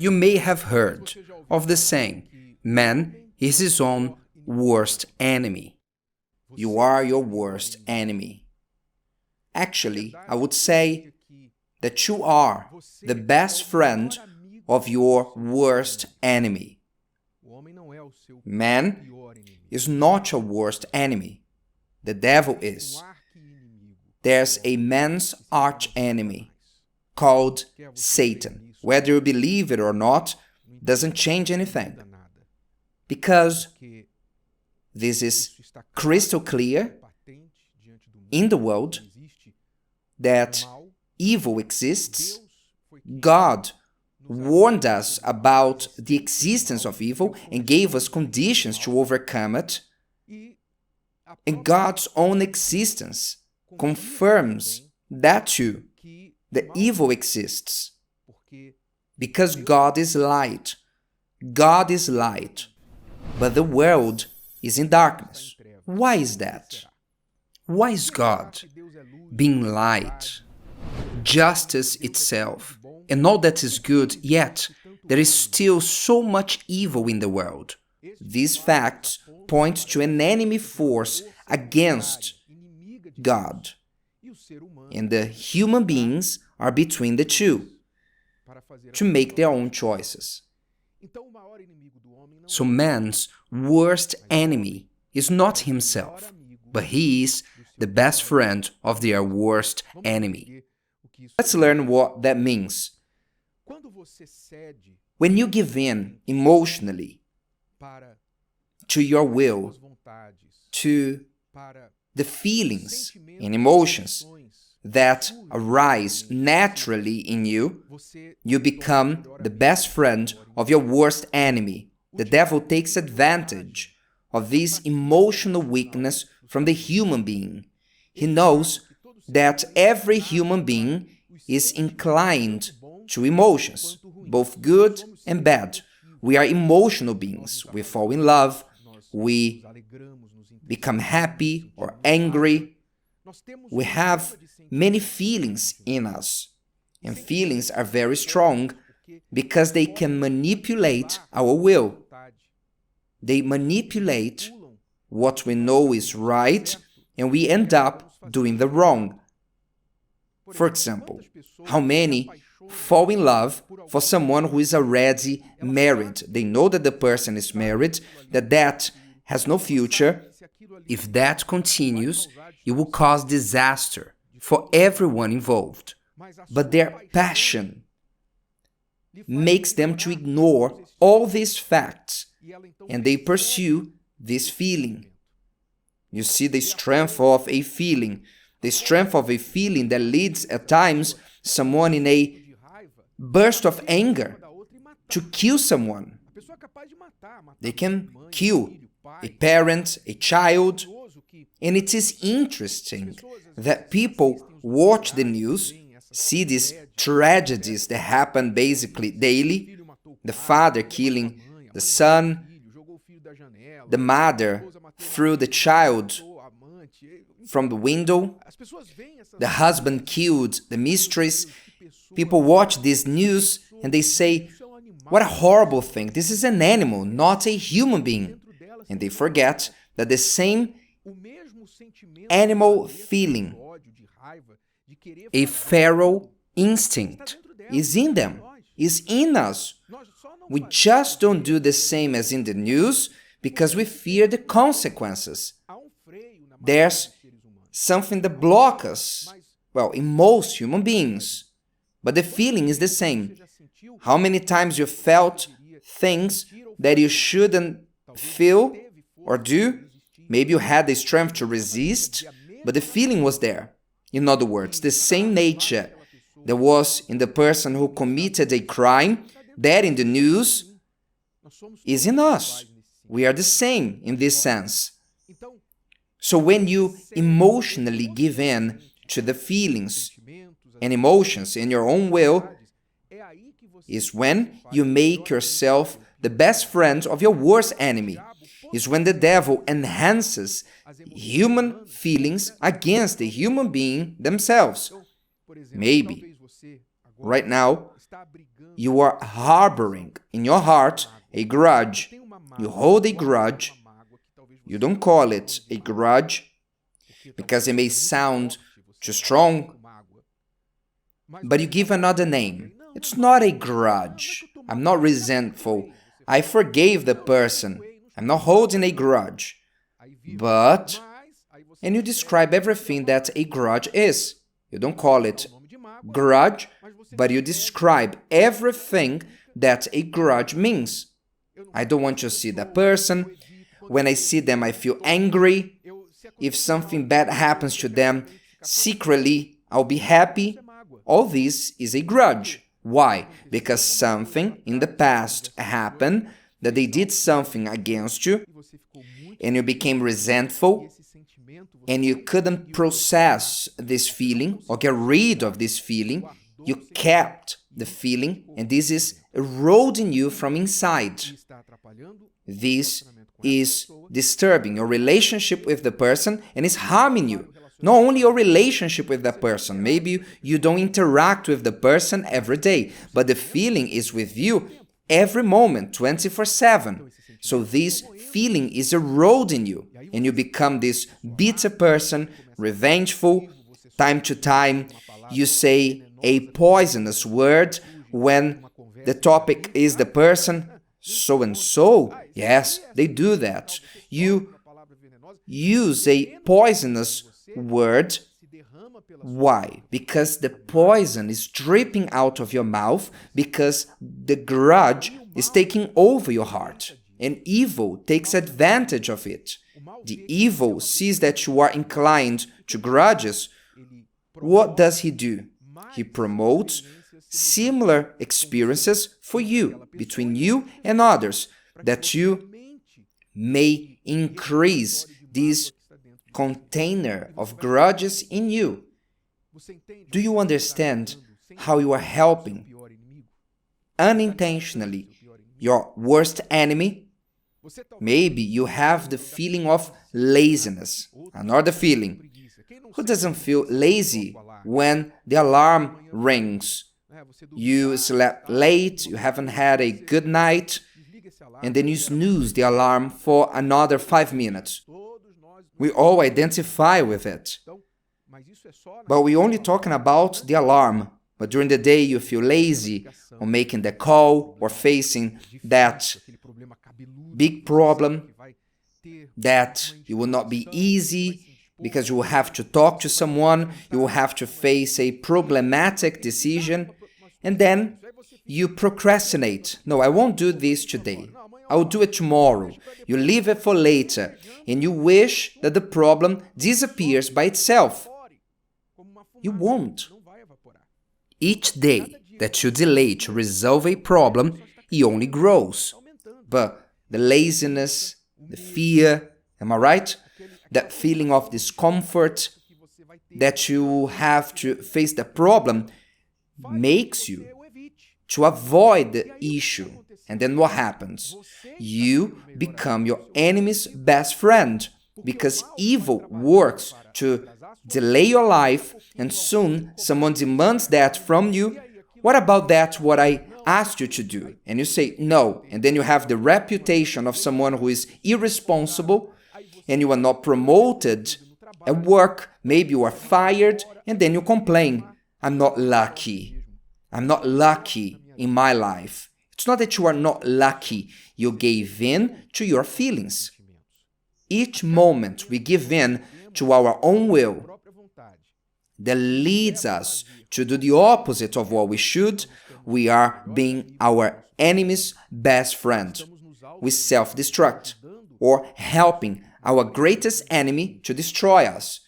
You may have heard of the saying, man is his own worst enemy. You are your worst enemy. Actually, I would say that you are the best friend of your worst enemy. Man is not your worst enemy. The devil is. There's a man's arch-enemy called Satan. Whether you believe it or not, doesn't change anything. Because this is crystal clear in the world that evil exists. God warned us about the existence of evil and gave us conditions to overcome it. And God's own existence confirms that too. The evil exists. Because God is light. God is light. But the world is in darkness. Why is that? Why is God being light, justice itself, and all that is good, yet there is still so much evil in the world? These facts point to an enemy force against God, and the human beings are between the two to make their own choices. So man's worst enemy is not himself, but he is the best friend of their worst enemy. Let's learn what that means. When you give in emotionally to your will, to the feelings and emotions that arise naturally in you, you become the best friend of your worst enemy. The devil takes advantage of this emotional weakness from the human being. He knows that every human being is inclined to emotions, both good and bad. We are emotional beings. We fall in love, we become happy or angry. We have many feelings in us, and feelings are very strong because they can manipulate our will. They manipulate what we know is right, and we end up doing the wrong. For example, how many fall in love for someone who is already married? They know that the person is married, that has no future. If that continues, it will cause disaster for everyone involved. But their passion makes them to ignore all these facts, and they pursue this feeling. You see the strength of a feeling. The strength of a feeling that leads at times someone in a burst of anger to kill someone. They can kill a parent, a child. And it is interesting that people watch the news, see these tragedies that happen basically daily. The father killing the son, the mother threw the child from the window, the husband killed the mistress. People watch this news and they say, what a horrible thing, this is an animal, not a human being. And they forget that the same animal feeling, a feral instinct, is in them, is in us. We just don't do the same as in the news because we fear the consequences. There's something that blocks us, well, in most human beings, but the feeling is the same. How many times you felt things that you shouldn't feel or do? Maybe you had the strength to resist, but the feeling was there. In other words, the same nature that was in the person who committed a crime, that in the news, is in us. We are the same in this sense. So when you emotionally give in to the feelings and emotions in your own will, is when you make yourself the best friend of your worst enemy. Is when the devil enhances human feelings against the human being themselves. Maybe, right now, You are harboring in your heart a grudge. You hold a grudge. You don't call it a grudge because it may sound too strong, but you give another name. It's not a grudge. I'm not resentful. I forgave the person. I'm not holding a grudge. But, and you describe everything that a grudge is. You don't call it grudge, but you describe everything that a grudge means. I don't want to see that person. When I see them, I feel angry. If something bad happens to them, secretly, I'll be happy. All this is a grudge. Why? Because something in the past happened, that they did something against you, and you became resentful, and you couldn't process this feeling or get rid of this feeling. You kept the feeling, and this is eroding you from inside. This is disturbing your relationship with the person and is harming you. Not only your relationship with that person, maybe you don't interact with the person every day, but the feeling is with you every moment, 24/7. So this feeling is eroding you, and you become this bitter person, revengeful. Time to time, you say a poisonous word when the topic is the person so and so. Yes, they do that. You use a poisonous word. Why? Because the poison is dripping out of your mouth, because the grudge is taking over your heart, and evil takes advantage of it. The evil sees that you are inclined to grudges. What does he do? He promotes similar experiences for you, between you and others, that you may increase this container of grudges in you. Do you understand how you are helping unintentionally your worst enemy? Maybe you have the feeling of laziness, another feeling. Who doesn't feel lazy when the alarm rings? You slept late, you haven't had a good night, and then you snooze the alarm for another 5 minutes. We all identify with it. But we're only talking about the alarm. But during the day you feel lazy on making the call or facing that big problem that it will not be easy because you will have to talk to someone, you will have to face a problematic decision, and then you procrastinate. No, I won't do this today. I will do it tomorrow. You leave it for later, and you wish that the problem disappears by itself. You won't. Each day that you delay to resolve a problem, it only grows. But the laziness, the fear, am I right? That feeling of discomfort that you have to face the problem makes you to avoid the issue. And then what happens? You become your enemy's best friend, because evil works to delay your life, and soon someone demands that from you. What about that, what I asked you to do? And you say no, and then you have the reputation of someone who is irresponsible, and you are not promoted at work. Maybe you are fired, and then you complain, I'm not lucky. I'm not lucky in my life. It's not that you are not lucky, you gave in to your feelings. Each moment we give in to our own will that leads us to do the opposite of what we should, we are being our enemy's best friend. We self-destruct, or helping our greatest enemy to destroy us.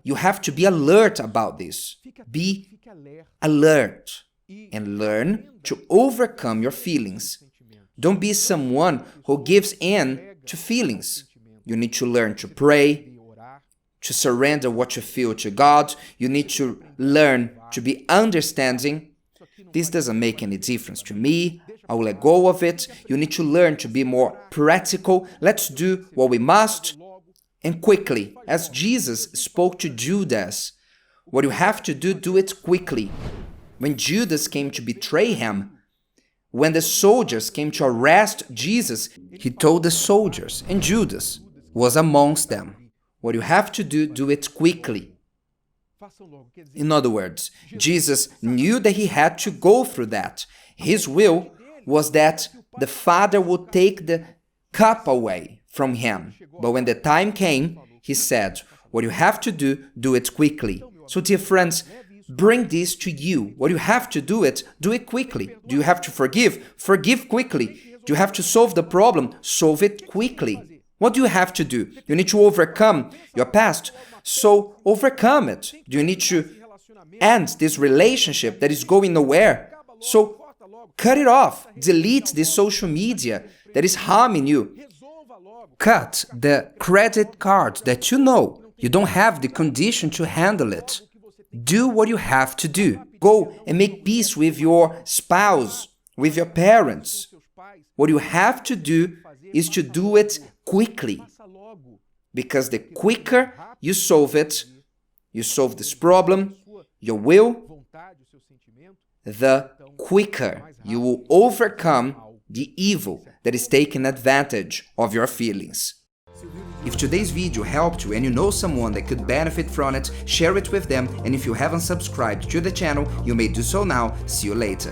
You have to be alert about this. Be alert and learn to overcome your feelings. Don't be someone who gives in to feelings. You need to learn to pray, to surrender what you feel to God. You need to learn to be understanding. This doesn't make any difference to me. I will let go of it. You need to learn to be more practical. Let's do what we must, and quickly. As Jesus spoke to Judas, what you have to do, do it quickly. When Judas came to betray him, when the soldiers came to arrest Jesus, he told the soldiers, and Judas was amongst them, what you have to do, do it quickly. In other words, Jesus knew that he had to go through that. His will was that the Father would take the cup away from him. But when the time came, he said, what you have to do, do it quickly. So dear friends, bring this to you. What you have to do it quickly. Do you have to forgive? Forgive quickly. Do you have to solve the problem? Solve it quickly. What do you have to do? You need to overcome your past. So overcome it. Do you need to end this relationship that is going nowhere? So cut it off. Delete this social media that is harming you. Cut the credit card that you know you don't have the condition to handle it. Do what you have to do. Go and make peace with your spouse, with your parents. What you have to do is to do it quickly. Because the quicker you solve it, you solve this problem, your will, the quicker you will overcome the evil that is taking advantage of your feelings. If today's video helped you and you know someone that could benefit from it, share it with them, and if you haven't subscribed to the channel, you may do so now. See you later.